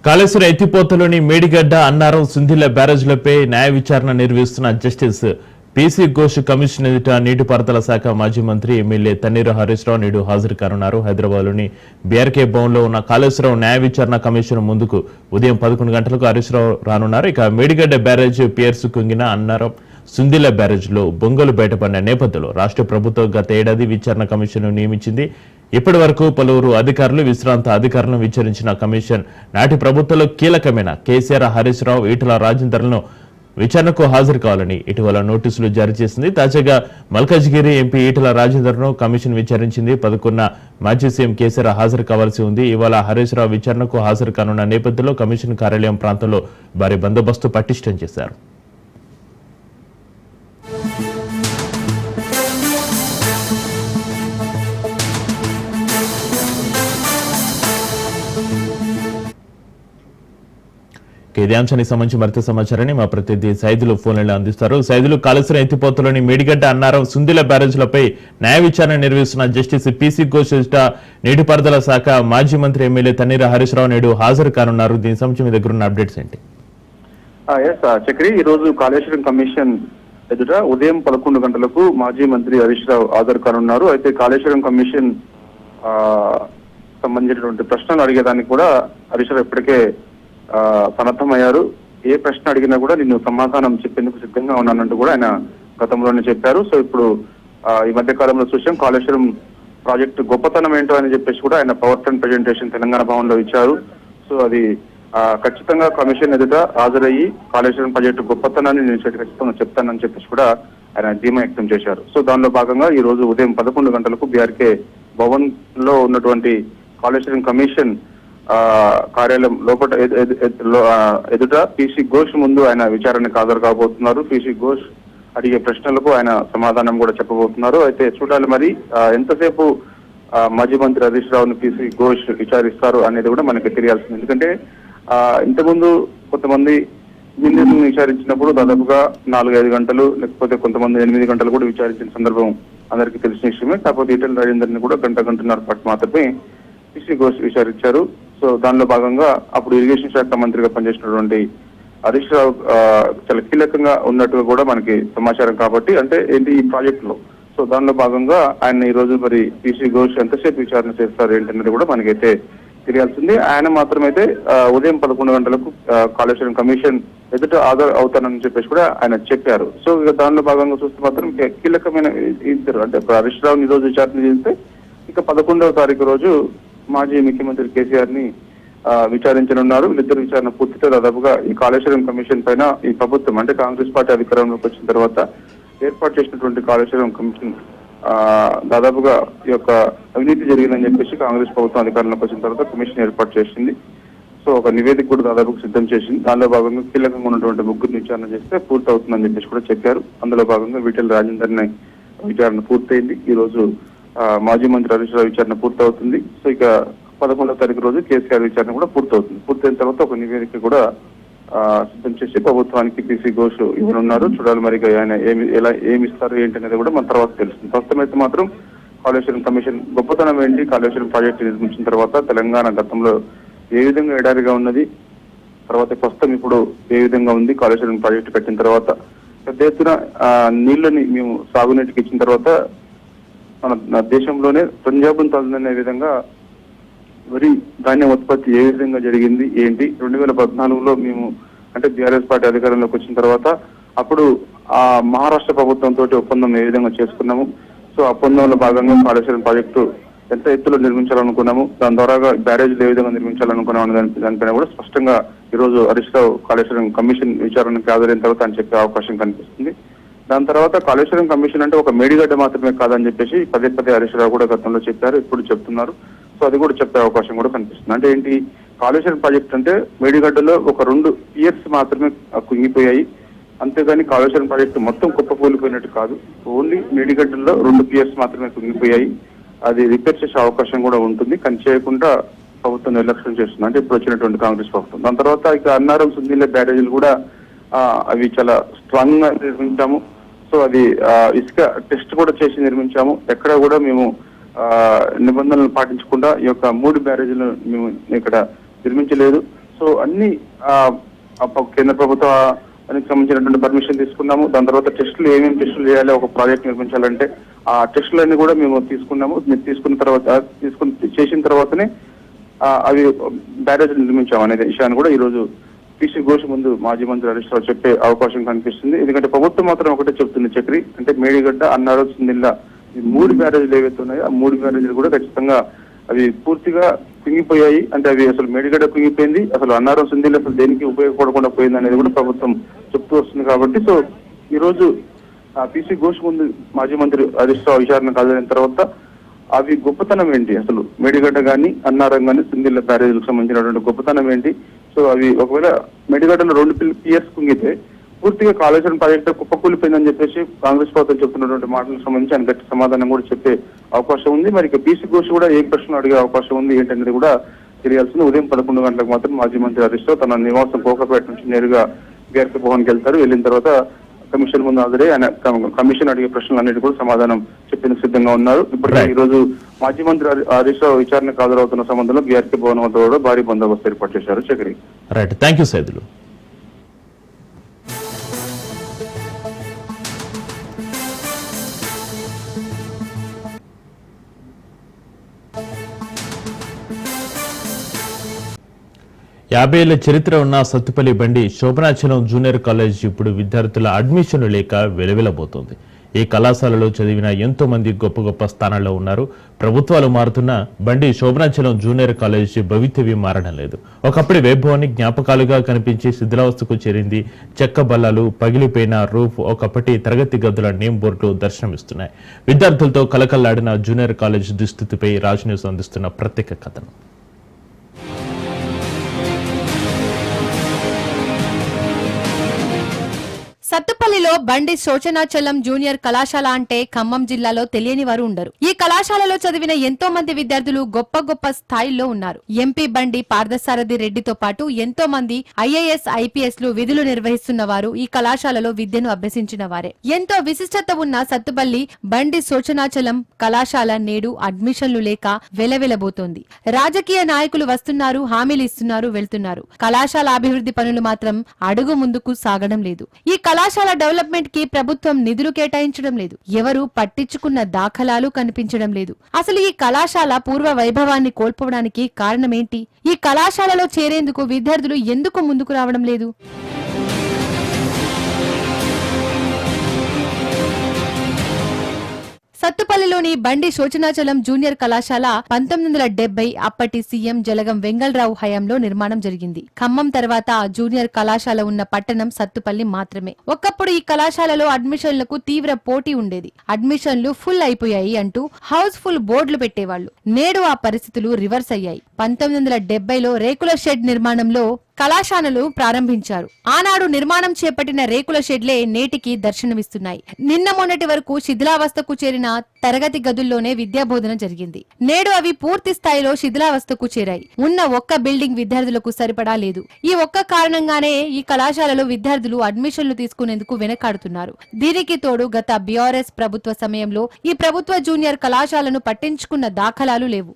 కాళేశ్వరం ఎత్తిపోతలోని మేడిగడ్డ, అన్నారం, సుందిళ్ల బ్యారేజ్లపై న్యాయ విచారణ నిర్వహిస్తున్న జస్టిస్ పీసీ ఘోష్ కమిషన్ ఎదుట నీటిపారుదల శాఖ మాజీ మంత్రి ఎమ్మెల్యే తన్నీరు హరీష్ రావు నేడు హాజరు కానున్నారు. హైదరాబాద్లోని బీఆర్కే భవన్లో ఉన్న కాళేశ్వరం న్యాయ విచారణ కమిషన్ ముందుకు ఉదయం 11 గంటలకు హరీష్ రావు రానున్నారు. ఇక మేడిగడ్డ బ్యారేజ్ పియర్స్ కుంగిన, అన్నారం, సుందిళ్ల బ్యారేజ్లో బొంగలు బయటపడిన నేపథ్యంలో రాష్ట్ర ప్రభుత్వం గత ఏడాది విచారణ కమిషన్ నియమించింది. ఇప్పటి వరకు పలువురు అధికారులు, విశ్రాంత అధికారులను విచారించిన కమిషన్ నాటి ప్రభుత్వంలో కీలకమైన కేసీఆర్, హరీష్ రావు, ఈటల రాజేందర్లను విచారణకు హాజరు కావాలని ఇటీవల నోటీసులు జారీ చేసింది. తాజాగా మల్కాజ్గిరి ఎంపీ ఈటల రాజేందర్ను కమిషన్ విచారించింది. 11న మాజీ సీఎం కేసీఆర్ హాజరు కావాల్సి ఉంది. ఇవాళ హరీష్ రావు విచారణకు హాజరు కానున్న నేపథ్యంలో కమిషన్ కార్యాలయం ప్రాంతంలో భారీ బందోబస్తు పటిష్టం చేశారు. ఇదే అంశానికి సంబంధించి మరింత సమాచారాన్ని మా ప్రతినిధి సైదులు ఫోన్లలో అందిస్తారు. సైదులు, కాళేశ్వరం ఎత్తిపోతలోని మేడిగడ్డ, అన్నారం, సుందిళ్ల బ్యారేజ్లపై న్యాయ విచారణ నిర్వహిస్తున్న జస్టిస్ పీసీ ఘోష్ నీటిపారుదల శాఖ మాజీ మంత్రి ఎమ్మెల్యే తన్నీరు హరీష్ రావు నేడు హాజరు కానున్నారు. దీని సంబంధించి మీ దగ్గర ఉన్న అప్డేట్స్ ఏంటి? చక్రి, ఈ రోజు కాళేశ్వరం కమిషన్ ఎదుట ఉదయం 11 గంటలకు మాజీ మంత్రి హరీష్ రావు హాజరు కానున్నారు. అయితే కాళేశ్వరం కమిషన్ సంబంధించినటువంటి ప్రశ్నలు అడిగేదానికి కూడా హరీష్ రావు ఇప్పటికే సన్నద్ధమయ్యారు. ఏ ప్రశ్న అడిగినా కూడా నేను సమాధానం చెప్పేందుకు సిద్ధంగా ఉన్నానంటూ కూడా ఆయన గతంలోనే చెప్పారు. సో ఇప్పుడు ఈ మధ్య కాలంలో చూసాం, కాళేశ్వరం ప్రాజెక్టు గొప్పతనం ఏంటో అని చెప్పేసి కూడా ఆయన power point presentation Telangana Bhavan లో ఇచ్చారు. సో అది ఖచ్చితంగా కమిషన్ ఎదుట హాజరయ్యి కాళేశ్వరం ప్రాజెక్టు గొప్పతనాన్ని నేను ఖచ్చితంగా చెప్తానని చెప్పేసి కూడా ఆయన ధీమా వ్యక్తం చేశారు. సో దానిలో భాగంగా ఈ రోజు ఉదయం 11 గంటలకు బీఆర్కే భవన్ లో ఉన్నటువంటి కాళేశ్వరం కమిషన్ కార్యాలయం లోపల ఎదుట పీసీ ఘోష్ ముందు ఆయన విచారణకు హాజరు కాబోతున్నారు. పీసీ ఘోష్ అడిగే ప్రశ్నలకు ఆయన సమాధానం కూడా చెప్పబోతున్నారు. అయితే చూడాలి మరి ఎంతసేపు మాజీ మంత్రి హరీష్ రావుని పీసీ ఘోష్ విచారిస్తారు అనేది కూడా మనకి తెలియాల్సింది. ఎందుకంటే ఇంతకుముందు కొంతమంది ఇంజనీర్లను విచారించినప్పుడు దాదాపుగా 4-5 గంటలు, లేకపోతే కొంతమంది 8 గంటలు కూడా విచారించిన సందర్భం అందరికీ తెలిసిన విషయమే. కాకపోతే ఈటెల రాజేందర్ని కూడా గంటన్నర పాటు మాత్రమే పీసీ ఘోష్ విచారించారు. సో దానిలో భాగంగా అప్పుడు ఇరిగేషన్ శాఖ మంత్రిగా పనిచేసినటువంటి హరీష్ రావు చాలా కీలకంగా ఉన్నట్టుగా కూడా మనకి సమాచారం. కాబట్టి అంటే ఏంటి ఈ ప్రాజెక్ట్ లో, సో దానిలో భాగంగా ఆయన ఈ రోజు మరి పీసీ ఘోష్ ఎంతసేపు విచారణ చేస్తారు ఏంటన్నది కూడా మనకైతే తెలియాల్సింది. ఆయన మాత్రమైతే ఉదయం 11 గంటలకు కాళేశ్వరం కమిషన్ ఎదుట హాజరు అవుతానని చెప్పేసి కూడా ఆయన చెప్పారు. సో ఇక దానిలో భాగంగా చూస్తే మాత్రం కీలకమైన ఇద్దరు, అంటే హరీష్ రావుని ఈ రోజు విచారణ చేస్తే ఇక 11వ తారీఖు రోజు మాజీ ముఖ్యమంత్రి కేసీఆర్ ని విచారించనున్నారు. వీళ్ళిద్దరు విచారణ పూర్తితో దాదాపుగా ఈ కాళేశ్వరం కమిషన్ పైన ఈ ప్రభుత్వం, అంటే కాంగ్రెస్ పార్టీ అధికారంలోకి వచ్చిన తర్వాత ఏర్పాటు చేసినటువంటి కాళేశ్వరం కమిషన్ దాదాపుగా ఈ యొక్క అవినీతి జరిగిందని చెప్పేసి కాంగ్రెస్ ప్రభుత్వం అధికారంలోకి వచ్చిన తర్వాత కమిషన్ ఏర్పాటు చేసింది. సో ఒక నివేదిక కూడా దాదాపు సిద్ధం చేసింది. దానిలో భాగంగా కీలకంగా ఉన్నటువంటి ముగ్గురు విచారణ చేస్తే పూర్తి అవుతుందని చెప్పేసి కూడా చెప్పారు. అందులో భాగంగా ఈటెల రాజేందర్ని విచారణ పూర్తయింది. ఈ రోజు మాజీ మంత్రి హరీష్ రావు విచారణ పూర్తవుతుంది. సో ఇక 11వ తారీఖు రోజు కేసీఆర్ విచారణ కూడా పూర్తవుతుంది. పూర్తయిన తర్వాత ఒక నివేదిక కూడా సిద్ధం చేసి ప్రభుత్వానికి పీసీ ఘోష్ ఇవ్వనున్నారు. చూడాలి మరి ఆయన ఏమి ఇస్తారు ఏంటనేది కూడా మన తర్వాత తెలుస్తుంది. ప్రస్తుతం అయితే మాత్రం కాళేశ్వరం కమిషన్ గొప్పతనం ఏంటి, కాళేశ్వరం ప్రాజెక్టు నిర్మించిన తర్వాత తెలంగాణ గతంలో ఏ విధంగా ఎడారిగా ఉన్నది, తర్వాత ప్రస్తుతం ఇప్పుడు ఏ విధంగా ఉంది, కాళేశ్వరం ప్రాజెక్టు కట్టిన తర్వాత పెద్ద ఎత్తున నీళ్లని మేము సాగునీటికి ఇచ్చిన తర్వాత మన దేశంలోనే పంజాబ్ను తలదనే విధంగా వరి ధాన్యం ఉత్పత్తి ఏ విధంగా జరిగింది ఏంటి, 2014లో మేము అంటే బీఆర్ఎస్ పార్టీ అధికారంలోకి వచ్చిన తర్వాత అప్పుడు మహారాష్ట్ర ప్రభుత్వంతో ఒప్పందం ఏ విధంగా చేసుకున్నాము. సో ఒప్పందంలో భాగంగా కాళేశ్వరం ప్రాజెక్టు ఎంత ఎత్తులో నిర్మించాలనుకున్నాము, దాని ద్వారా బ్యారేజ్లు ఏ విధంగా నిర్మించాలనుకున్నాము అనే దానిపైన కూడా స్పష్టంగా ఈ రోజు హరీష్ రావు కాళేశ్వరం కమిషన్ విచారణకు హాజరైన తర్వాత అని చెప్పే అవకాశం కనిపిస్తుంది. దాని తర్వాత కాళేశ్వరం కమిషన్ అంటే ఒక మేడిగడ్డ మాత్రమే కాదని చెప్పేసి పదే హరీష్ రావు కూడా గతంలో చెప్పారు, ఇప్పుడు చెప్తున్నారు. సో అది కూడా చెప్పే అవకాశం కూడా కనిపిస్తుంది. అంటే ఏంటి, కాళేశ్వరం ప్రాజెక్ట్ అంటే మేడిగడ్డలో ఒక 2 పియర్స్ మాత్రమే కుంగిపోయాయి. అంతేగాని కాళేశ్వరం ప్రాజెక్టు మొత్తం కుప్పకూలిపోయినట్టు కాదు. ఓన్లీ మేడిగడ్డల్లో 2 పియర్స్ మాత్రమే కుంగిపోయాయి. అది రిపేర్ చేసే అవకాశం కూడా ఉంటుంది, కానీ చేయకుండా ప్రభుత్వం నిర్లక్ష్యం చేస్తుంది. అంటే ఇప్పుడు వచ్చినటువంటి కాంగ్రెస్ ప్రభుత్వం. దాని తర్వాత ఇక అన్నారం సుందిల్ల బ్యారేజీలు కూడా అవి చాలా స్ట్రాంగ్ గా నిర్మించాము. సో అది ఇసుక టెస్ట్ కూడా చేసి నిర్మించాము. ఎక్కడ కూడా మేము నిబంధనలు పాటించకుండా ఈ యొక్క 3 బ్యారేజీలను మేము ఇక్కడ నిర్మించలేదు. సో అన్ని కేంద్ర ప్రభుత్వానికి సంబంధించినటువంటి పర్మిషన్ తీసుకున్నాము. దాని తర్వాత టెస్టులు ఏమేమి టెస్టులు చేయాలి, ఒక ప్రాజెక్ట్ నిర్మించాలంటే ఆ టెస్టులన్నీ కూడా మేము తీసుకున్నాము. తీసుకున్న తర్వాత చేసిన తర్వాతనే అవి బ్యారేజీలు నిర్మించాము అనే విషయాన్ని కూడా ఈ రోజు పీసీ ఘోష్ ముందు మాజీ మంత్రి హరీష్ రావు చెప్పే అవకాశం కనిపిస్తుంది. ఎందుకంటే ప్రభుత్వం మాత్రం ఒకటే చెప్తుంది, చక్రి అంటే మేడిగడ్డ, అన్నారం, సుందిల్ల ఈ 3 బ్యారేజీలు ఏవైతే ఉన్నాయో ఆ 3 బ్యారేజీలు కూడా ఖచ్చితంగా అవి పూర్తిగా కుంగిపోయాయి. అంటే అవి అసలు మేడిగడ్డ కుంగిపోయింది, అసలు అన్నారం, సుందిల్ల అసలు దేనికి ఉపయోగపడకుండా పోయింది అనేది కూడా ప్రభుత్వం చెప్తూ వస్తుంది. కాబట్టి సో ఈ రోజు పీసీ ఘోష్ ముందు మాజీ మంత్రి హరీష్ రావు విచారణకు హాజరైన తర్వాత అవి గొప్పతనం ఏంటి, అసలు మేడిగడ్డ కానీ అన్నారం కానీ సుందిల్ల బ్యారేజీలకు సంబంధించినటువంటి గొప్పతనం ఏంటి. సో అవి ఒకవేళ మేడిగడ్డలో 2 పియర్స్ కుంగితే పూర్తిగా కాళేశ్వరం ప్రాజెక్టు కుప్పకూలిపోయిందని చెప్పేసి కాంగ్రెస్ ప్రభుత్వం చెప్తున్నటువంటి మాటలకు సంబంధించి ఆయన గట్టి సమాధానం కూడా చెప్పే అవకాశం ఉంది. మరి ఇక పీసీ ఘోష్ కూడా ఏ ప్రశ్న అడిగే అవకాశం ఉంది ఏంటనేది కూడా తెలియాల్సింది. ఉదయం 11 గంటలకు మాత్రం మాజీ మంత్రి హరీష్ రావు తన నివాసం కోకాపేట నుంచి నేరుగా బీఆర్కే భవన్కి వెళ్తారు. వెళ్ళిన తర్వాత కమిషన్ ముందు హాజరై ఆయన కమిషన్ అడిగే ప్రశ్నలు అన్నిటి కూడా సమాధానం చెప్పేందుకు సిద్ధంగా ఉన్నారు. ఇప్పటికే ఈ రోజు మాజీ మంత్రి హరీష్ రావు విచారణకు హాజరవుతున్న సంబంధంలో బీఆర్కే భవన్ వద్ద కూడా భారీ బందోబస్తు ఏర్పాటు చేశారు. Chakri. Right, thank you Saidulu. యాభై ఏళ్ల చరిత్ర ఉన్న సత్తుపల్లి బండి శోభనాచలం జూనియర్ కాలేజ్ ఇప్పుడు విద్యార్థుల అడ్మిషన్లు లేక వెలవెలబోతోంది. ఈ కళాశాలలో చదివిన ఎంతో మంది గొప్ప గొప్ప స్థానాల్లో ఉన్నారు. ప్రభుత్వాలు మారుతున్న బండి శోభనాచలం జూనియర్ కాలేజ్ భవితవ్యం మారడం లేదు. ఒకప్పటి వైభవాన్ని జ్ఞాపకాలుగా కనిపించి శిథిలావస్థకు చేరింది. చెక్క బల్లాలు, పగిలిపోయిన రూఫ్, ఒకప్పటి తరగతి గదుల నేమ్ బోర్డులు దర్శనమిస్తున్నాయి. విద్యార్థులతో కలకల్లాడిన జూనియర్ కాలేజ్ దుస్థితిపై రాజ్ న్యూస్ అందిస్తున్న ప్రత్యేక కథనం. సత్తుపల్లిలో బండి శోచనాచలం జూనియర్ కళాశాల అంటే ఖమ్మం జిల్లాలో తెలియని వారు ఉండరు. ఈ కళాశాలలో చదివిన ఎంతో మంది విద్యార్థులు గొప్ప గొప్ప స్థాయిల్లో ఉన్నారు. ఎంపీ బండి పార్థసారథి రెడ్డితో పాటు ఎంతో మంది ఐఏఎస్, ఐపీఎస్ లు విధులు నిర్వహిస్తున్న వారు ఈ కళాశాలలో విద్యను అభ్యసించిన వారే. ఎంతో విశిష్టత ఉన్న సత్తుపల్లి బండి శోచనాచలం కళాశాల నేడు అడ్మిషన్లు లేక వెలవెలబోతోంది. రాజకీయ నాయకులు వస్తున్నారు, హామీలు ఇస్తున్నారు, వెళ్తున్నారు. కళాశాల అభివృద్ధి పనులు మాత్రం అడుగు ముందుకు సాగడం లేదు. ఈ కళాశాల డెవలప్మెంట్ కి ప్రభుత్వం నిధులు కేటాయించడం లేదు. ఎవరు పట్టించుకున్న దాఖలాలు కనిపించడం లేదు. అసలు ఈ కళాశాల పూర్వ వైభవాన్ని కోల్పోవడానికి కారణమేంటి? ఈ కళాశాలలో చేరేందుకు విద్యార్థులు ఎందుకు ముందుకు రావడం లేదు? సత్తుపల్లిలోని బండి శోచనాచలం జూనియర్ కళాశాల 1970 అప్పటి సీఎం జలగం వెంగళరావు హయాంలో నిర్మాణం జరిగింది. ఖమ్మం తర్వాత జూనియర్ కళాశాల ఉన్న పట్టణం సత్తుపల్లి మాత్రమే. ఒకప్పుడు ఈ కళాశాలలో అడ్మిషన్లకు తీవ్ర పోటీ ఉండేది. అడ్మిషన్లు ఫుల్ అయిపోయాయి అంటూ హౌస్ ఫుల్ బోర్డులు పెట్టేవాళ్లు. నేడు ఆ పరిస్థితులు రివర్స్ అయ్యాయి. 1970లో రేకుల షెడ్ నిర్మాణంలో కళాశాలలు ప్రారంభించారు. ఆనాడు నిర్మాణం చేపట్టిన రేకుల షెడ్లే నేటికి దర్శనమిస్తున్నాయి. నిన్న మొన్నటి వరకు శిథిలావస్థకు చేరిన తరగతి గదుల్లోనే విద్యాబోధన జరిగింది. నేడు అవి పూర్తి స్థాయిలో శిథిలావస్థకు చేరాయి. ఉన్న ఒక్క బిల్డింగ్ విద్యార్థులకు సరిపడా లేదు. ఈ ఒక్క కారణంగానే ఈ కళాశాలలో విద్యార్థులు అడ్మిషన్లు తీసుకునేందుకు వెనకాడుతున్నారు. దీనికి తోడు గత బీఆర్ఎస్ ప్రభుత్వ సమయంలో ఈ ప్రభుత్వ జూనియర్ కళాశాలను పట్టించుకున్న దాఖలాలు లేవు.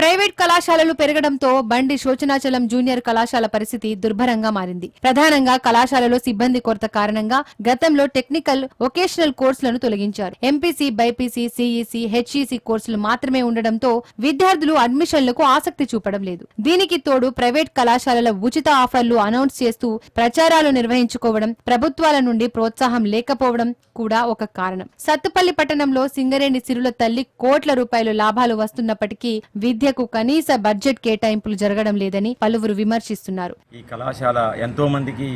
ప్రైవేట్ కళాశాలలు పెరగడంతో బండి శోచనాచలం జూనియర్ కళాశాల పరిస్థితి దుర్భరంగా మారింది. ప్రధానంగా కళాశాలలో సిబ్బంది కొరత కారణంగా గతంలో టెక్నికల్, వొకేషనల్ కోర్సులను తొలగించారు. ఎంపీసీ, బైపీసీ, సిఈసీ, హెచ్ఈసీ కోర్సులు మాత్రమే ఉండడంతో విద్యార్థులు అడ్మిషన్లకు ఆసక్తి చూపడం లేదు. దీనికి తోడు ప్రైవేట్ కళాశాలల ఉచిత ఆఫర్లు అనౌన్స్ చేస్తూ ప్రచారాలు నిర్వహించుకోవడం, ప్రభుత్వాల నుండి ప్రోత్సాహం లేకపోవడం కూడా ఒక కారణం. సత్తుపల్లి పట్టణంలో సింగరేణి సిరుల తల్లి కోట్ల రూపాయలు లాభాలు వస్తున్నప్పటికీ విద్యకు కనీస బడ్జెట్ కేటాయింపులు జరగడం లేదని పలువురు విమర్శిస్తున్నారు. ఈ కళాశాల ఎంతో మందికి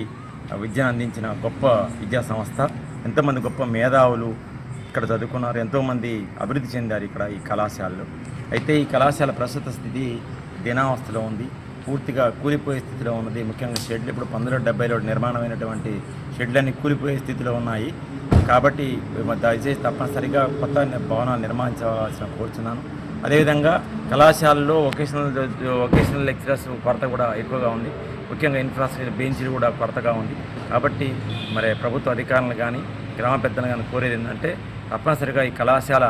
విద్యను అందించిన గొప్ప విద్యా సంస్థ. ఎంతోమంది గొప్ప మేధావులు ఇక్కడ చదువుకున్నారు. ఎంతోమంది అభివృద్ధి చెందారు ఇక్కడ ఈ కళాశాలలో. అయితే ఈ కళాశాల ప్రస్తుత స్థితి దీనావస్థలో ఉంది, పూర్తిగా కూలిపోయే స్థితిలో ఉన్నది. ముఖ్యంగా షెడ్లు ఇప్పుడు 1970లో నిర్మాణమైనటువంటి షెడ్లన్నీ కూలిపోయే స్థితిలో ఉన్నాయి. కాబట్టి దయచేసి తప్పనిసరిగా కొత్త భవనాలు నిర్మించవలసిన కోరుతున్నాను. అదేవిధంగా కళాశాలలో వొకేషనల్ లెక్చరర్స్ కొరత కూడా ఎక్కువగా ఉంది. ముఖ్యంగా ఇన్ఫ్రాస్ట్రక్చర్ బెంచ్లు కూడా కొరతగా ఉంది. కాబట్టి మరి ప్రభుత్వ అధికారులు కానీ గ్రామ పెద్దలు కానీ కోరేది ఏంటంటే తప్పనిసరిగా ఈ కళాశాల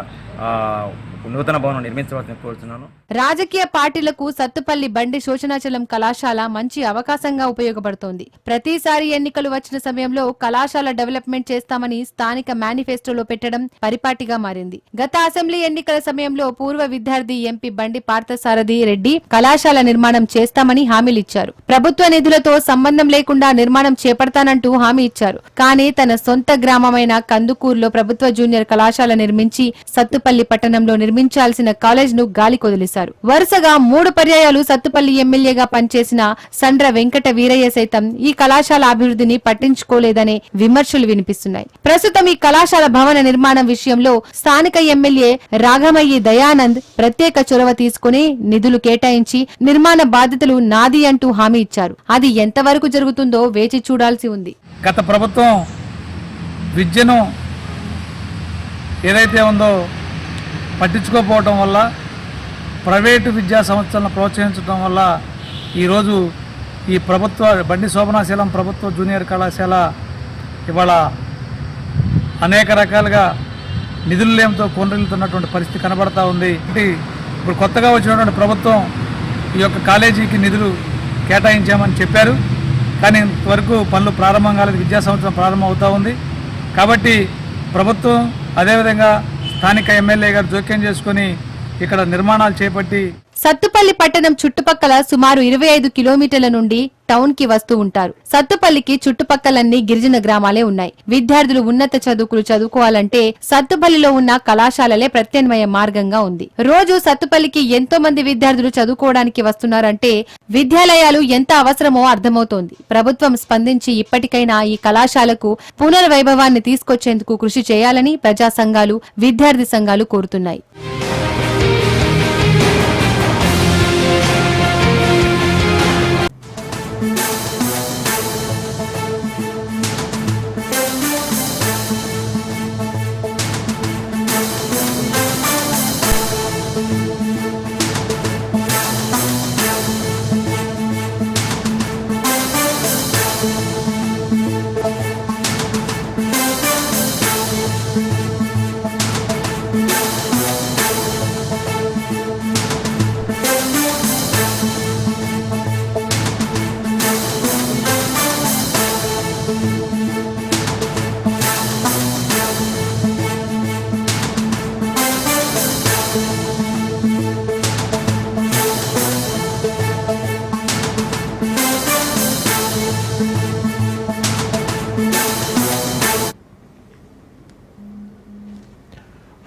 నూతన భవనం నిర్మించవలసింది కోరుతున్నాను. రాజకీయ పార్టీలకు సత్తుపల్లి బండి శోచనాచలం కళాశాల మంచి అవకాశంగా ఉపయోగపడుతోంది. ప్రతిసారి ఎన్నికలు వచ్చిన సమయంలో కళాశాల డెవలప్మెంట్ చేస్తామని స్థానిక మేనిఫెస్టోలో పెట్టడం పరిపాటిగా మారింది. గత అసెంబ్లీ ఎన్నికల సమయంలో పూర్వ విద్యార్థి ఎంపీ బండి పార్థసారథి రెడ్డి కళాశాల నిర్మాణం చేస్తామని హామీలిచ్చారు. ప్రభుత్వ నిధులతో సంబంధం లేకుండా నిర్మాణం చేపడతానంటూ హామీ ఇచ్చారు. కానీ తన సొంత గ్రామమైన కందుకూరులో ప్రభుత్వ జూనియర్ కళాశాల నిర్మించి సత్తుపల్లి పట్టణంలో నిర్మించాల్సిన కాలేజ్ ను గాలి కొదిలేశారు. వరుసగా 3 పర్యాయాలు సత్తుపల్లి ఎమ్మెల్యేగా పనిచేసిన సండ్ర వెంకట వీరయ్య సైతం ఈ కళాశాల అభివృద్ధిని పట్టించుకోలేదనే విమర్శలు వినిపిస్తున్నాయి. ప్రస్తుతం ఈ కళాశాల భవన నిర్మాణం విషయంలో స్థానిక ఎమ్మెల్యే రాఘమయ్యి దయానంద్ ప్రత్యేక చొరవ తీసుకుని నిధులు కేటాయించి నిర్మాణ బాధ్యతలు నాది అంటూ హామీ ఇచ్చారు. అది ఎంతవరకు జరుగుతుందో వేచి చూడాల్సి ఉంది. గత ప్రభుత్వం విద్యను ఏదైతే ఉందో పట్టించుకోకపోవడం వల్ల, ప్రైవేటు విద్యా సంస్థలను ప్రోత్సహించడం వల్ల ఈరోజు ఈ ప్రభుత్వ బండి శోభనాశీలం ప్రభుత్వ జూనియర్ కళాశాల ఇవాళ అనేక రకాలుగా నిధులేంతో కొనరిల్లుతున్నటువంటి పరిస్థితి కనబడతా ఉంది. ఇప్పుడు కొత్తగా వచ్చినటువంటి ప్రభుత్వం ఈ యొక్క కాలేజీకి నిధులు కేటాయించామని చెప్పారు. కానీ ఇంతవరకు పనులు ప్రారంభం కాలేదు. విద్యా సంవత్సరం ప్రారంభం అవుతూ ఉంది. కాబట్టి ప్రభుత్వం అదేవిధంగా స్థానిక ఎమ్మెల్యే గారు జోక్యం చేసుకుని ఇక్కడ నిర్మాణాలు చేపట్టి సత్తుపల్లి పట్టణం చుట్టుపక్కల సుమారు 25 కిలోమీటర్ల నుండి టౌన్ కి వస్తూ ఉంటారు. సత్తుపల్లికి చుట్టుపక్కలన్నీ గిరిజన గ్రామాలే ఉన్నాయి. విద్యార్థులు ఉన్నత చదువుకులు చదువుకోవాలంటే సత్తుపల్లిలో ఉన్న కళాశాలలే ప్రత్యామ్నాయ మార్గంగా ఉంది. రోజు సత్తుపల్లికి ఎంతో మంది విద్యార్థులు చదువుకోవడానికి వస్తున్నారంటే విద్యాలయాలు ఎంత అవసరమో అర్థమవుతోంది. ప్రభుత్వం స్పందించి ఇప్పటికైనా ఈ కళాశాలకు పునర్వైభవాన్ని తీసుకొచ్చేందుకు కృషి చేయాలని ప్రజా సంఘాలు, విద్యార్థి సంఘాలు కోరుతున్నాయి.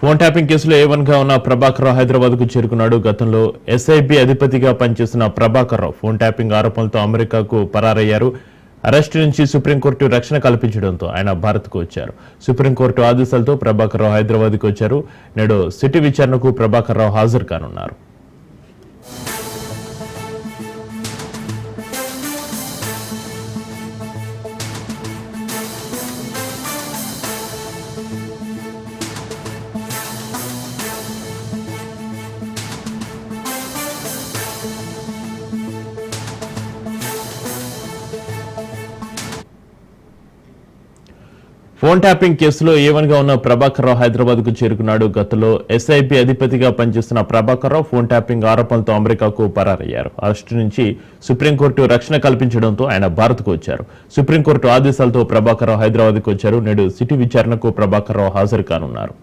ఫోన్ ట్యాపింగ్ కేసులో A1 గా ఉన్న ప్రభాకర్ రావు హైదరాబాద్ కు చేరుకున్నాడు. గతంలో SIB అధిపతిగా పనిచేసిన ప్రభాకర్ రావు ఫోన్ ట్యాపింగ్ ఆరోపణలతో అమెరికాకు పరారయ్యారు. అరెస్టు నుంచి సుప్రీంకోర్టు రక్షణ కల్పించడంతో ఆయన భారత్ కు వచ్చారు. సుప్రీంకోర్టు ఆదేశాలతో ప్రభాకర్ రావు హైదరాబాద్ కు వచ్చారు. నేడు సిటీ విచారణకు ప్రభాకర్ రావు హాజరు కానున్నారు. ఫోన్ ట్యాపింగ్ కేసులో A1 గా ఉన్న ప్రభాకర్ రావు హైదరాబాద్ కు చేరుకున్నాడు. గతంలో SIB అధిపతిగా పనిచేస్తున్న ప్రభాకర్ రావు ఫోన్ ట్యాపింగ్ ఆరోపణలతో అమెరికాకు పరారయ్యారు. అరెస్టు నుంచి సుప్రీంకోర్టు రక్షణ కల్పించడంతో ఆయన భారత్ కు వచ్చారు. సుప్రీంకోర్టు ఆదేశాలతో ప్రభాకర్ రావు హైదరాబాద్ కు వచ్చారు. నేడు సిటీ విచారణకు ప్రభాకర్ రావు హాజరు కానున్నారు.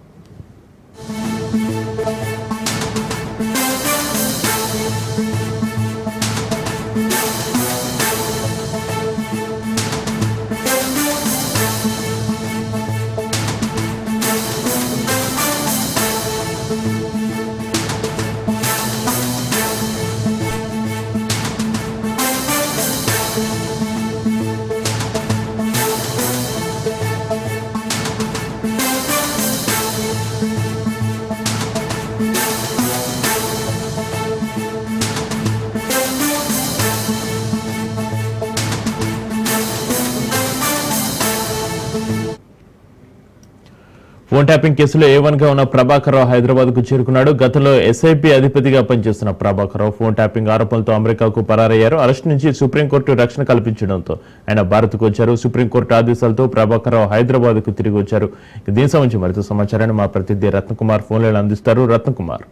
ఫోన్ ట్యాపింగ్ కేసులో A1 గా ఉన్న ప్రభాకర్ రావు హైదరాబాద్ కు చేరుకున్నాడు. గతంలో SIP అధిపతిగా పనిచేస్తున్న ప్రభాకర్ రావు ఫోన్ ట్యాపింగ్ ఆరోపణలతో అమెరికాకు పరారయ్యారు. అరెస్ట్ నుంచి సుప్రీంకోర్టు రక్షణ కల్పించడంతో ఆయన భారత్కు వచ్చారు. సుప్రీంకోర్టు ఆదేశాలతో ప్రభాకర్ రావు హైదరాబాద్ కు తిరిగి వచ్చారు. దీనికి సంబంధించి మరింత సమాచారాన్ని మా ప్రతినిధి రత్నకుమార్ ఫోన్ లైన్ అందిస్తారు. రత్నకుమార్,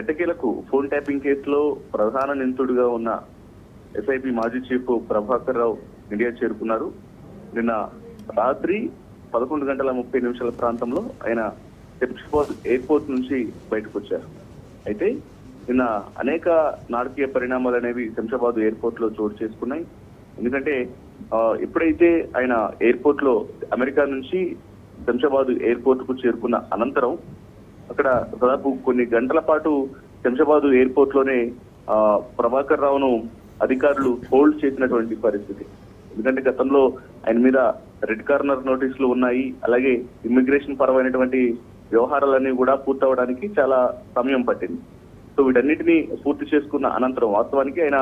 ఎట్టకేలకు ఫోన్ ట్యాపింగ్ కేసులో ప్రధాన నిందితుడిగా ఉన్న SIP మాజీ చీఫ్ ప్రభాకర్ రావు ఇండియా చేరుకున్నారు. నిన్న రాత్రి 11:30 ప్రాంతంలో ఆయన శంషాబాద్ ఎయిర్పోర్ట్ నుంచి బయటకు వచ్చారు. అయితే నిన్న అనేక నాటకీయ పరిణామాలు అనేవి శంషాబాద్ ఎయిర్పోర్ట్ లో చోటు చేసుకున్నాయి. ఎందుకంటే ఎప్పుడైతే ఆయన ఎయిర్పోర్ట్ లో అమెరికా నుంచి శంషాబాద్ ఎయిర్పోర్ట్ కు చేరుకున్న అనంతరం అక్కడ దాదాపు కొన్ని గంటల పాటు శంషాబాద్ ఎయిర్పోర్ట్ లోనే ప్రభాకర్ రావును అధికారులు హోల్డ్ చేసినటువంటి పరిస్థితి. ఎందుకంటే గతంలో ఆయన మీద రెడ్ కార్నర్ నోటీసులు ఉన్నాయి. అలాగే ఇమ్మిగ్రేషన్ పరమైనటువంటి వ్యవహారాలన్నీ కూడా పూర్తవడానికి చాలా సమయం పట్టింది. సో వీటన్నిటిని పూర్తి చేసుకున్న అనంతరం వాస్తవానికి ఆయన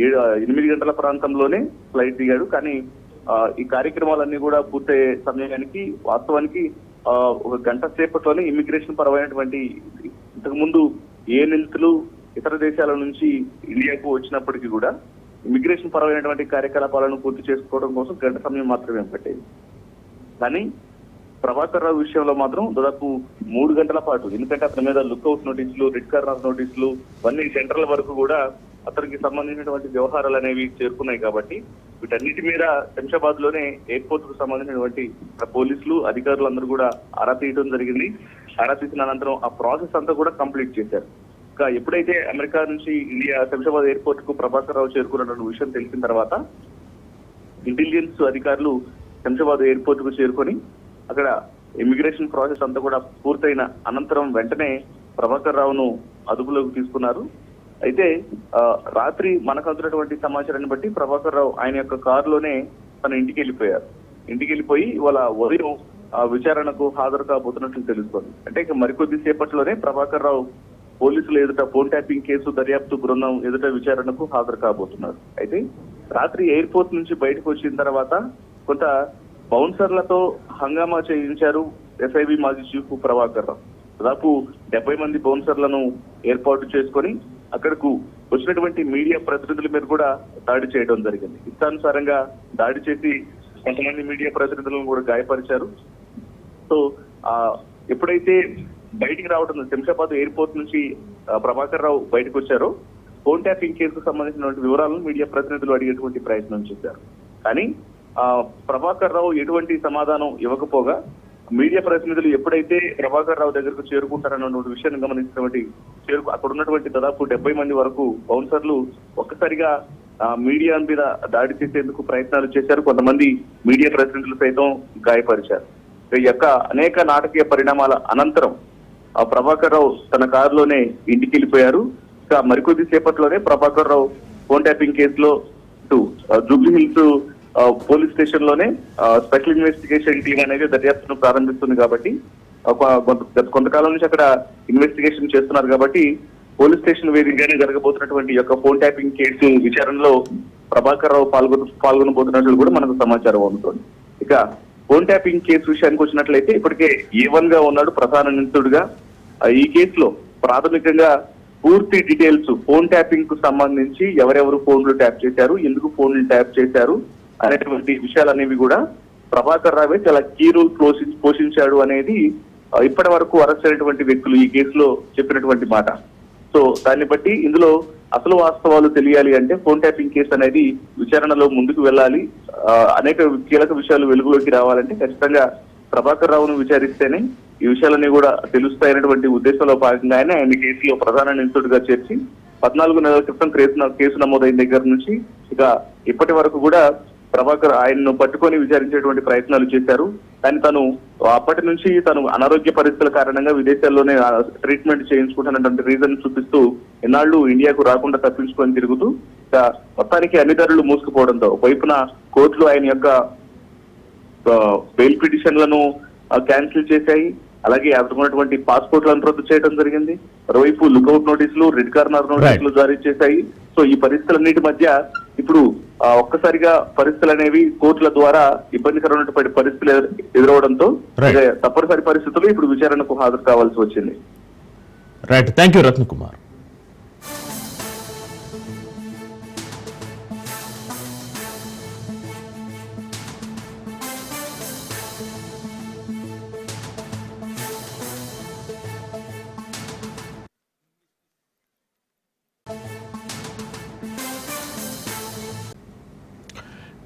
8 గంటల ప్రాంతంలోనే ఫ్లైట్ దిగాడు. కానీ ఈ కార్యక్రమాలన్నీ కూడా పూర్తయ్యే సమయానికి వాస్తవానికి 1 గంట సేపట్లోనే ఇమ్మిగ్రేషన్ పరమైనటువంటి ఇంతకు ముందు ఏ నిందితులు ఇతర దేశాల నుంచి ఇండియాకు వచ్చినప్పటికీ కూడా ఇమిగ్రేషన్ పరమైనటువంటి కార్యకలాపాలను పూర్తి చేసుకోవడం కోసం గంట సమయం మాత్రమే పట్టేది. కానీ ప్రభాకర్ రావు విషయంలో మాత్రం దాదాపు 3 గంటల పాటు, ఎందుకంటే అతని మీద లుక్అవుట్ నోటీసులు, రెడ్ కార్నర్ నోటీసులు ఇవన్నీ సెంట్రల్ వరకు కూడా అతనికి సంబంధించినటువంటి వ్యవహారాలు అనేవి చేరుకున్నాయి. కాబట్టి వీటన్నిటి మీద శంషాబాద్ లోనే ఎయిర్పోర్ట్ కు సంబంధించినటువంటి పోలీసులు అధికారులు అందరూ కూడా ఆరా తీయడం జరిగింది. ఆరా తీసిన అనంతరం ఆ ప్రాసెస్ అంతా కూడా కంప్లీట్ చేశారు. ఎప్పుడైతే అమెరికా నుంచి ఇండియా శంషాబాద్ ఎయిర్పోర్ట్ కు ప్రభాకర్ రావు చేరుకున్న విషయం తెలిసిన తర్వాత ఇంటెలిజెన్స్ అధికారులు శంషాబాద్ ఎయిర్పోర్ట్ కు చేరుకొని అక్కడ ఇమిగ్రేషన్ ప్రాసెస్ అంతా కూడా పూర్తయిన అనంతరం వెంటనే ప్రభాకర్ రావును అదుపులోకి తీసుకున్నారు. అయితే రాత్రి మనకు అందుతున్నటువంటి సమాచారాన్ని బట్టి ప్రభాకర్ రావు ఆయన యొక్క కారులోనే తన ఇంటికి వెళ్ళిపోయారు. ఇంటికి వెళ్ళిపోయి ఇవాళ ఉదయం విచారణకు హాజరు కాబోతున్నట్లు తెలుస్తోంది. అంటే ఇక మరికొద్ది సేపట్లోనే ప్రభాకర్ రావు పోలీసులు ఎదుట ఫోన్ ట్యాపింగ్ కేసు దర్యాప్తు బృందం ఎదుట విచారణకు హాజరు కాబోతున్నారు. అయితే రాత్రి ఎయిర్పోర్ట్ నుంచి బయటకు వచ్చిన తర్వాత కొంత బౌన్సర్లతో హంగామా చేయించారు SIB మాజీ చీఫ్ ప్రభాకర్ రావు. దాదాపు 70 మంది బౌన్సర్లను ఏర్పాటు చేసుకొని అక్కడకు వచ్చినటువంటి మీడియా ప్రతినిధుల మీద కూడా దాడి చేయడం జరిగింది. ఇష్టానుసారంగా దాడి చేసి కొంతమంది మీడియా ప్రతినిధులను కూడా గాయపరిచారు. సో ఎప్పుడైతే బయటికి రావడం శంషాబాద్ ఎయిర్పోర్ట్ నుంచి ప్రభాకర్ రావు బయటకు వచ్చారో ఫోన్ ట్యాపింగ్ కేసుకు సంబంధించినటువంటి వివరాలను మీడియా ప్రతినిధులు అడిగేటువంటి ప్రయత్నం చేశారు. కానీ ప్రభాకర్ రావు ఎటువంటి సమాధానం ఇవ్వకపోగా మీడియా ప్రతినిధులు ఎప్పుడైతే ప్రభాకర్ రావు దగ్గరకు చేరుకుంటారన్నటువంటి విషయాన్ని గమనించినటువంటి అక్కడ ఉన్నటువంటి దాదాపు 70 మంది వరకు బౌన్సర్లు ఒక్కసారిగా మీడియా మీద దాడి చేసేందుకు ప్రయత్నాలు చేశారు. కొంతమంది మీడియా ప్రతినిధులు సైతం గాయపరిచారు. ఈ యొక్క అనేక నాటకీయ పరిణామాల అనంతరం ప్రభాకర్ రావు తన కారులోనే ఇంటికి వెళ్ళిపోయారు. మరికొద్ది సేపట్లోనే ప్రభాకర్ రావు ఫోన్ ట్యాపింగ్ కేసులో జూబ్లీ హిల్స్ పోలీస్ స్టేషన్ లోనే స్పెషల్ ఇన్వెస్టిగేషన్ టీం అనేది దర్యాప్తును ప్రారంభిస్తుంది. కాబట్టి కొంతకాలం నుంచి అక్కడ ఇన్వెస్టిగేషన్ చేస్తున్నారు. కాబట్టి పోలీస్ స్టేషన్ వేదికగానే జరగబోతున్నటువంటి యొక్క ఫోన్ ట్యాపింగ్ కేసు విచారణలో ప్రభాకర్ రావు పాల్గొనబోతున్నట్లు కూడా మనకు సమాచారం అందుతోంది. ఇక ఫోన్ ట్యాపింగ్ కేసు విషయానికి వచ్చినట్లయితే ఇప్పటికే A1 గా ఉన్నాడు ప్రధాన నిందితుడిగా. ఈ కేసులో ప్రాథమికంగా పూర్తి డీటెయిల్స్ ఫోన్ ట్యాపింగ్ కు సంబంధించి ఎవరెవరు ఫోన్లు ట్యాప్ చేశారు, ఎందుకు ఫోన్లు ట్యాప్ చేశారు అనేటువంటి విషయాలనేవి కూడా ప్రభాకర్ రావే చాలా కీ రోల్ పోషించాడు అనేది ఇప్పటి వరకు అరెస్ట్ అయినటువంటి వ్యక్తులు ఈ కేసులో చెప్పినటువంటి మాట. సో దాన్ని బట్టి ఇందులో అసలు వాస్తవాలు తెలియాలి అంటే ఫోన్ ట్యాపింగ్ కేసు అనేది విచారణలో ముందుకు వెళ్ళాలి. అనేక కీలక విషయాలు వెలుగులోకి రావాలంటే ఖచ్చితంగా ప్రభాకర్ రావును విచారిస్తేనే ఈ విషయాలన్నీ కూడా తెలుస్తాయనేటువంటి ఉద్దేశంలో భాగంగానే ఆయన కేసులో ప్రధాన నిందితుడిగా చేర్చి 14 నెలల క్రితం కేసు నమోదైన దగ్గర నుంచి ఇక ఇప్పటి వరకు కూడా ప్రభాకర్ ఆయన్ను పట్టుకొని విచారించేటువంటి ప్రయత్నాలు చేశారు. కానీ తను అప్పటి నుంచి తను అనారోగ్య పరిస్థితుల కారణంగా విదేశాల్లోనే ట్రీట్మెంట్ చేయించుకుంటున్నటువంటి రీజన్ చూపిస్తూ ఎన్నాళ్ళు ఇండియాకు రాకుండా తప్పించుకొని తిరుగుతూ మొత్తానికి అన్ని దారులు మూసుకుపోవడంతో వైపున కోర్టులు ఆయన యొక్క బెయిల్ పిటిషన్లను క్యాన్సిల్ చేశాయి. అలాగే అతనున్నటువంటి పాస్పోర్ట్లను రద్దు చేయడం జరిగింది. మరోవైపు లుకౌట్ నోటీసులు, రెడ్ కార్నర్ నోటీసులు జారీ చేశాయి. సో ఈ పరిస్థితులన్నిటి మధ్య ఇప్పుడు ఒక్కసారిగా పరిస్థితులు అనేవి కోర్టుల ద్వారా ఇబ్బందికరమైనటువంటి పరిస్థితులు ఎదురవడంతో Right. తప్పనిసరి పరిస్థితుల్లో ఇప్పుడు విచారణకు హాజరు కావాల్సి వచ్చింది. Right, thank you Ratnakumar.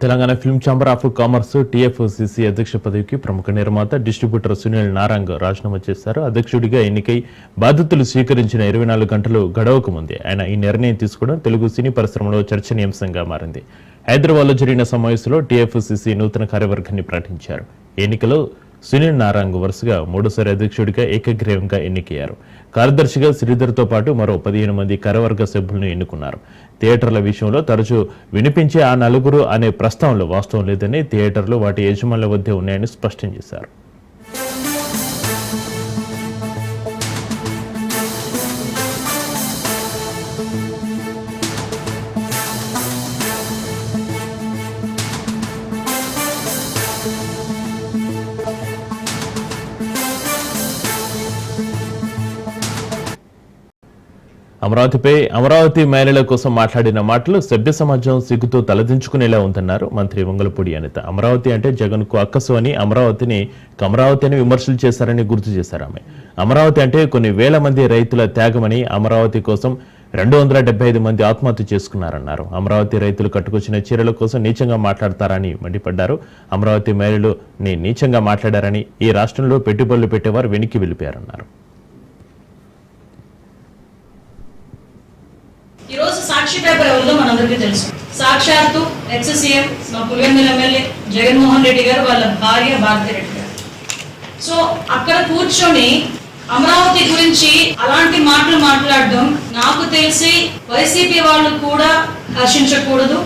Telangana film chamber of commerce TFCC అధ్యక్ష పదవికి ప్రముఖ నిర్మాత డిస్ట్రిబ్యూటర్ సునీల్ నారాంగ్ రాజీనామా చేశారు. అధ్యక్షుడిగా ఎన్నికై బాధ్యతలు స్వీకరించిన 24 గంటలు గడవక ముందే ఆయన ఈ నిర్ణయం తీసుకోవడం తెలుగు సినీ పరిశ్రమలో చర్చనీయాంశంగా మారింది. హైదరాబాద్లో జరిగిన సమావేశంలో టీఎఫ్సీసీ నూతన కార్యవర్గాన్ని ప్రకటించారు. ఎన్నికలో సునీల్ నారాంగ్ వరుసగా 3సారి అధ్యక్షుడిగా ఏకగ్రీవంగా ఎన్నికయ్యారు. కార్యదర్శిగా శ్రీధర్తో పాటు మరో 15 మంది కార్యవర్గ సభ్యులను ఎన్నుకున్నారు. థియేటర్ల విషయంలో తరచూ వినిపించే ఆ నలుగురు అనే ప్రస్తావనలో వాస్తవం లేదని, థియేటర్లు వాటి యజమానుల వద్దే ఉన్నాయని స్పష్టం చేశారు. అమరావతి మహిళల కోసం మాట్లాడిన మాటలు సభ్య సమాజం సిగ్గుతో తలదించుకునేలా ఉందన్నారు మంత్రి వంగలపూడి అనిత. అమరావతి అంటే జగన్ కు అక్కసు అని, అమరావతిని కమరావతి అని విమర్శలు చేశారని గుర్తు చేశారు ఆమె. అమరావతి అంటే కొన్ని వేల మంది రైతుల త్యాగమని, అమరావతి కోసం 275 మంది ఆత్మహత్య చేసుకున్నారన్నారు. అమరావతి రైతులు కట్టుకొచ్చిన చీరల కోసం నీచంగా మాట్లాడతారని మండిపడ్డారు. అమరావతి మహిళలు నీచంగా మాట్లాడారని, ఈ రాష్ట్రంలో పెట్టుబడులు పెట్టేవారు వెనక్కి వెళ్ళిపోయారన్నారు. ఈ రోజు సాక్షి పేపర్ ఎవరిదో మనందరికీ తెలుసు. సాక్షాత్తు ఎక్స్ సీఎం మా పులివెందుల ఎమ్మెల్యే జగన్మోహన్ రెడ్డి గారు, వాళ్ళ భార్య భారతి రెడ్డి గారు. సో అక్కడ కూర్చొని అమరావతి గురించి అలాంటి మాటలు మాట్లాడడం నాకు తెలిసి వైసీపీ వాళ్ళు కూడా హర్షించకూడదు,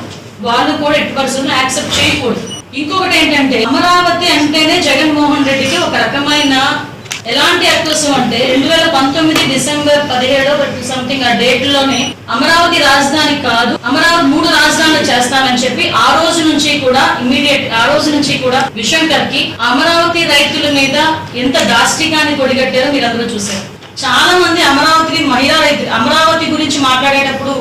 వాళ్ళు కూడా ఎట్టి పరిస్థితుల్లో యాక్సెప్ట్ చేయకూడదు. ఇంకొకటి ఏంటంటే, అమరావతి అంటేనే జగన్మోహన్ రెడ్డికి ఒక రకమైన ఎలాంటి అక్కసు అంటే 2019 డిసెంబర్ 17 సంథింగ్ ఆ డేట్ లోనే అమరావతి రాజధాని కాదు, అమరావతి 3 రాజధానులు చేస్తానని చెప్పి ఆ రోజు నుంచి కూడా విషంకర్ కి అమరావతి రైతుల మీద ఎంత దాష్టికాన్ని కొడిగట్టారో మీరు అందరూ చూశారు. చాలా మంది అమరావతి గురించి మాట్లాడేటప్పుడు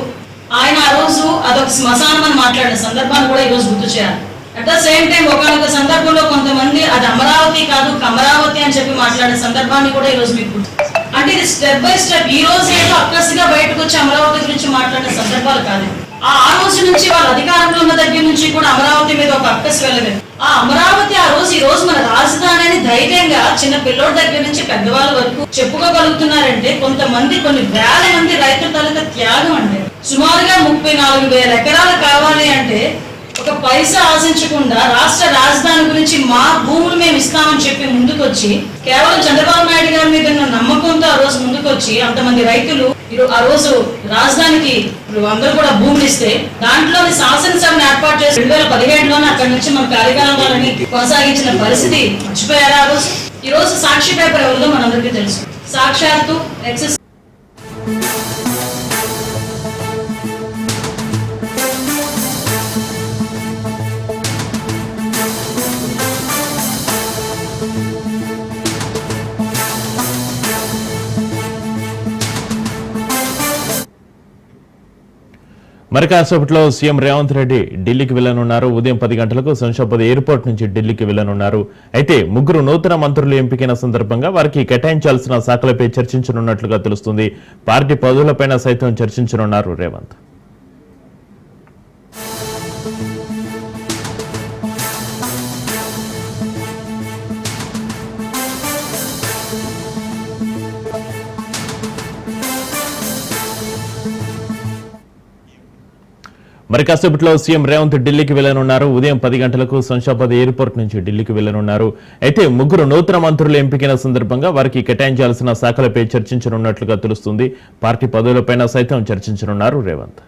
ఆయన ఆ రోజు అదొక శ్మశానం అని మాట్లాడిన సందర్భాన్ని కూడా ఈ రోజు గుర్తు చేయాలి. అట్ ద సేమ్ టైం ఒకనొక సందర్భంలో కొంతమంది అది అమరావతి కాదు కమరావతి అని చెప్పి మాట్లాడే సందర్భాన్ని కూడా ఈ రోజు మీకు అంటే ఇది స్టెప్ బై స్టెప్. ఈ రోజు ఏదో అక్కసిగా బయటకు వచ్చి అమరావతి గురించి మాట్లాడే సందర్భాలు కాదు. ఆ రోజు నుంచి వాళ్ళ అధికారంలో ఉన్న దగ్గర నుంచి కూడా అమరావతి మీద ఒక అక్కసి వెళ్ళలేదు. ఆ అమరావతి ఈ రోజు మన రాజధాని అని ధైర్యంగా చిన్న పిల్లోడి దగ్గర నుంచి పెద్దవాళ్ళ వరకు చెప్పుకోగలుగుతున్నారంటే కొన్ని వేల మంది రైతుల తాలూకా త్యాగం అంటే. సుమారుగా 34,000 ఎకరాలు కావాలి అంటే ఒక పైసా ఆశించకుండా రాష్ట్ర రాజధాని గురించి మా భూములు మేము ఇస్తామని చెప్పి ముందుకొచ్చి, కేవలం చంద్రబాబు నాయుడు గారి మీద ఉన్న నమ్మకంతో ఆ రోజు ముందుకొచ్చి అంతమంది రైతులు ఆ రోజు రాజధానికి అందరూ కూడా భూములు ఇస్తే దాంట్లోని శాసనసభను ఏర్పాటు చేసి 2017లోనే అక్కడి నుంచి మన కార్యకాలం వాళ్ళని కొనసాగించిన పరిస్థితి మర్చిపోయారు ఆ రోజు. ఈ రోజు సాక్షి పేపర్ ఎవరిదో మనందరికీ తెలుసు. సాక్షాత్తు ఎక్స్ మరి కాసేపట్లో సీఎం రేవంత్ రెడ్డి ఢిల్లీకి వెళ్లనున్నారు. ఉదయం 10 గంటలకు శంషాబాద్ ఎయిర్పోర్ట్ నుంచి ఢిల్లీకి వెళ్లనున్నారు. అయితే 3 నూతన మంత్రులు ఎంపికైన సందర్భంగా వారికి కేటాయించాల్సిన శాఖలపై చర్చించనున్నట్లుగా తెలుస్తుంది. పార్టీ పదవులపైన సైతం చర్చించనున్నారు రేవంత్. మరి కాసేపట్లో సీఎం రేవంత్ ఢిల్లీకి వెళ్లనున్నారు. ఉదయం 10 గంటలకు శంషాబాద్ ఎయిర్పోర్ట్ నుంచి ఢిల్లీకి వెళ్లనున్నారు. అయితే 3 నూతన మంత్రులు ఎంపికైన సందర్భంగా వారికి కేటాయించాల్సిన శాఖలపై చర్చించనున్నట్లుగా తెలుస్తుంది. పార్టీ పదవులపైన సైతం చర్చించనున్నారు రేవంత్.